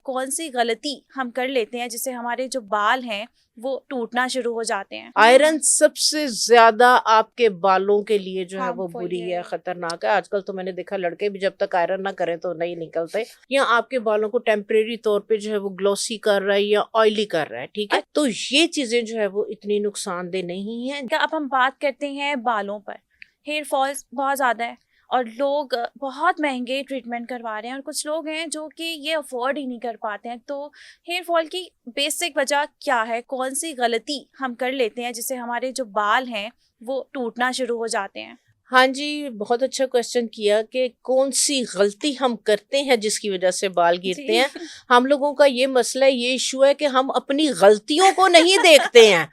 کون سی غلطی ہم کر لیتے ہیں جس سے ہمارے جو بال ہیں وہ ٹوٹنا شروع ہو جاتے ہیں. آئرن سب سے زیادہ آپ کے بالوں کے لیے جو ہے وہ Harmful بری ہے. ہے, خطرناک ہے. آج کل تو میں نے دیکھا لڑکے بھی جب تک آئرن نہ کریں تو نہیں نکلتے, یا آپ کے بالوں کو ٹیمپریری طور پہ جو ہے وہ گلوسی کر رہا ہے یا آئلی کر رہا ہے, ٹھیک ہے. تو یہ چیزیں جو ہے وہ اتنی نقصان دہ نہیں ہیں. اب ہم بات کرتے ہیں بالوں پر. ہیئر فالس بہت زیادہ ہے اور لوگ بہت مہنگے ٹریٹمنٹ کروا رہے ہیں, اور کچھ لوگ ہیں جو کہ یہ افورڈ ہی نہیں کر پاتے ہیں. تو ہیئر فال کی بیسک وجہ کیا ہے؟ کون سی غلطی ہم کر لیتے ہیں جس سے ہمارے جو بال ہیں وہ ٹوٹنا شروع ہو جاتے ہیں؟ ہاں جی, بہت اچھا کوشچن کیا کہ کون سی غلطی ہم کرتے ہیں جس کی وجہ سے بال گرتے ہیں. ہم لوگوں کا یہ مسئلہ, یہ ایشو ہے کہ ہم اپنی غلطیوں کو نہیں دیکھتے ہیں.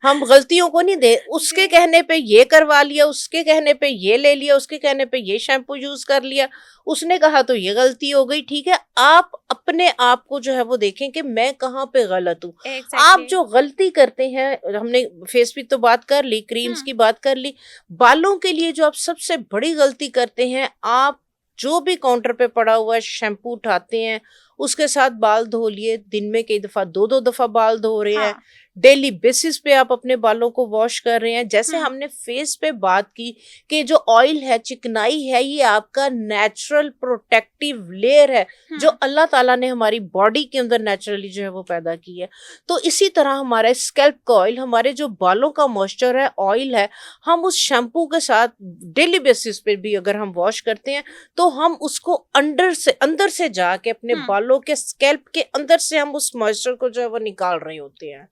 ہم غلطیوں کو نہیں اس کے کہنے پہ یہ کروا لیا, اس کے کہنے پہ یہ لے لیا, اس کے کہنے پہ یہ شیمپو یوز کر لیا, اس نے کہا تو یہ غلطی ہو گئی. ٹھیک ہے, آپ اپنے آپ کو جو ہے وہ دیکھیں کہ میں کہاں پہ غلط ہوں. آپ جو غلطی کرتے ہیں, ہم نے فیس پہ تو بات کر لی, کریمز کی بات کر لی, بالوں کے لیے جو آپ سب سے بڑی غلطی کرتے ہیں, آپ جو بھی کاؤنٹر پہ پڑا ہوا ہے شیمپو اٹھاتے ہیں, اس کے ساتھ بال دھو لیے, دن میں کئی دفعہ 2 دفعہ بال دھو رہے ہیں, ڈیلی بیسس پہ آپ اپنے بالوں کو واش کر رہے ہیں. جیسے ہم نے فیس پہ بات کی کہ جو آئل ہے, چکنائی ہے, یہ آپ کا نیچرل پروٹیکٹیو لیئر ہے جو اللہ تعالیٰ نے ہماری باڈی کے اندر نیچرلی جو ہے وہ پیدا کی ہے. تو اسی طرح ہمارا اسکیلپ کا آئل, ہمارے جو بالوں کا موئسچر ہے, آئل ہے, ہم اس شیمپو کے ساتھ ڈیلی بیسس پہ بھی اگر ہم واش کرتے ہیں تو ہم اس کو اندر سے جا کے اپنے بالوں کے اسکیلپ کے اندر سے ہم اس موئسچر کو جو ہے وہ نکال رہے ہوتے ہیں.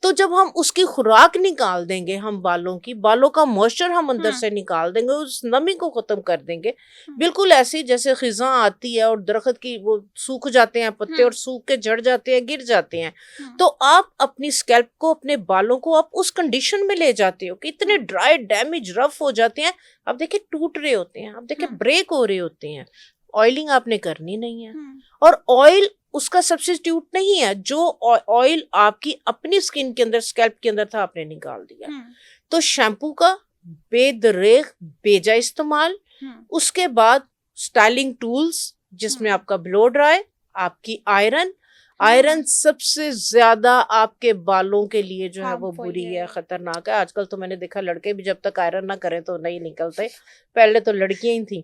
تو جب ہم اس کی خوراک نکال دیں گے, ہم بالوں کا موئسچر ہم اندر سے نکال دیں گے, اس نمی کو ختم کر دیں گے. بالکل ایسی جیسے خزاں آتی ہے اور درخت کی وہ سوکھ جاتے ہیں پتے, اور سوکھ کے جھڑ جاتے ہیں, گر جاتے ہیں. تو آپ اپنی اسکیلپ کو, اپنے بالوں کو آپ اس کنڈیشن میں لے جاتے ہو کہ اتنے ڈرائی, ڈیمیج, رف ہو جاتے ہیں. اب دیکھیں ٹوٹ رہے ہوتے ہیں, اب دیکھیں بریک ہو رہے ہوتے ہیں. آئلنگ آپ نے کرنی نہیں ہے, اور آئل اس کا سبسٹیوٹ نہیں ہے. جو آئل آپ کی اپنی اسکن کے اندر, اسکیلپ کے اندر تھا, آپ نے نکال دیا. تو شیمپو کا بے دریغ بیجا استعمال, اس کے بعد اسٹائلنگ ٹولز جس میں آپ کا بلو ڈرائی, آپ کی آئرن سب سے زیادہ آپ کے بالوں کے لیے جو ہے وہ بری ہے, خطرناک ہے. آج کل تو میں نے دیکھا لڑکے بھی جب تک آئرن نہ کریں تو نہیں نکلتے, پہلے تو لڑکیاں ہی تھیں.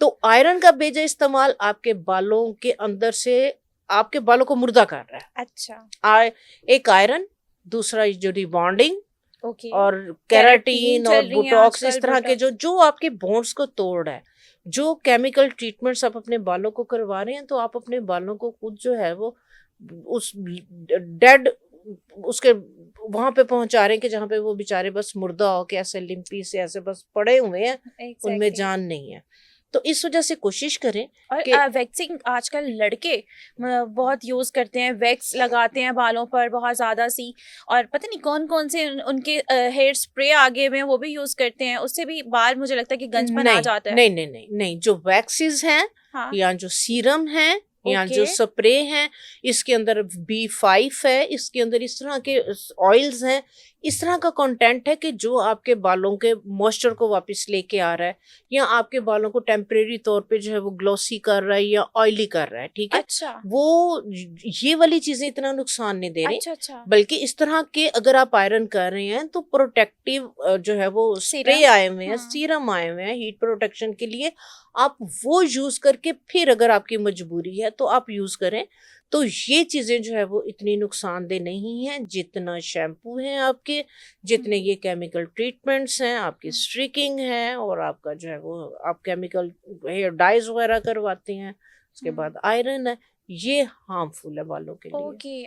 تو آئرن کا بیجا استعمال آپ کے بالوں کے اندر سے آپ کے بالوں کو مردہ کر رہا ہے. اچھا, ایک آئرن, دوسرا جو ریبانڈنگ اور کیراٹین اور بوٹاکس, اس طرح کے جو آپ کے بونز کو توڑ ہے, جو کیمیکل ٹریٹمنٹس آپ اپنے بالوں کو کروا رہے ہیں, تو آپ اپنے بالوں کو خود جو ہے وہ اس ڈیڈ اس کے وہاں پہ پہنچا رہے ہیں کہ جہاں پہ وہ بیچارے بس مردہ ہو کے ایسے لمپی سے ایسے بس پڑے ہوئے ہیں, ان میں جان نہیں ہے. تو اس وجہ سے کوشش کریں. اور ویکسنگ آج کل لڑکے بہت یوز کرتے ہیں, ویکس لگاتے ہیں بالوں پر بہت زیادہ سی, اور پتہ نہیں کون کون سے ان کے ہیئر اسپرے آگے میں وہ بھی یوز کرتے ہیں, اس سے بھی بال مجھے لگتا ہے کہ گنج بن آ جاتا ہے. نہیں, جو ویکسز ہیں یا جو سیرم ہیں یا جو سپرے ہیں, اس کے اندر B5 ہے, اس کے اندر اس طرح کے آئلز ہیں, اس طرح کا کنٹینٹ ہے کہ جو آپ کے بالوں کے موئسچر کو واپس لے کے آ رہا ہے, یا آپ کے بالوں کو ٹیمپریری طور پہ جو ہے وہ گلوسی کر رہا ہے یا آئلی کر رہا ہے. ٹھیک ہے, وہ یہ والی چیزیں اتنا نقصان نہیں دے رہی, بلکہ اس طرح کے اگر آپ آئرن کر رہے ہیں تو پروٹیکٹیو جو ہے وہ اسپرے آئے ہوئے ہیں, سیرم آئے ہوئے ہیں ہیٹ پروٹیکشن کے لیے, آپ وہ یوز کر کے پھر اگر آپ کی مجبوری ہے تو آپ یوز کریں. تو یہ چیزیں جو ہے وہ اتنی نقصان دہ نہیں ہیں جتنا شیمپو ہیں آپ کے, جتنے یہ کیمیکل ٹریٹمنٹس ہیں, آپ کی اسٹریکنگ ہے, اور آپ کا جو ہے وہ آپ کیمیکل ہیئر ڈائز وغیرہ کرواتے ہیں, اس کے بعد آئرن ہے, یہ ہارمفل ہے بالوں کے لیے.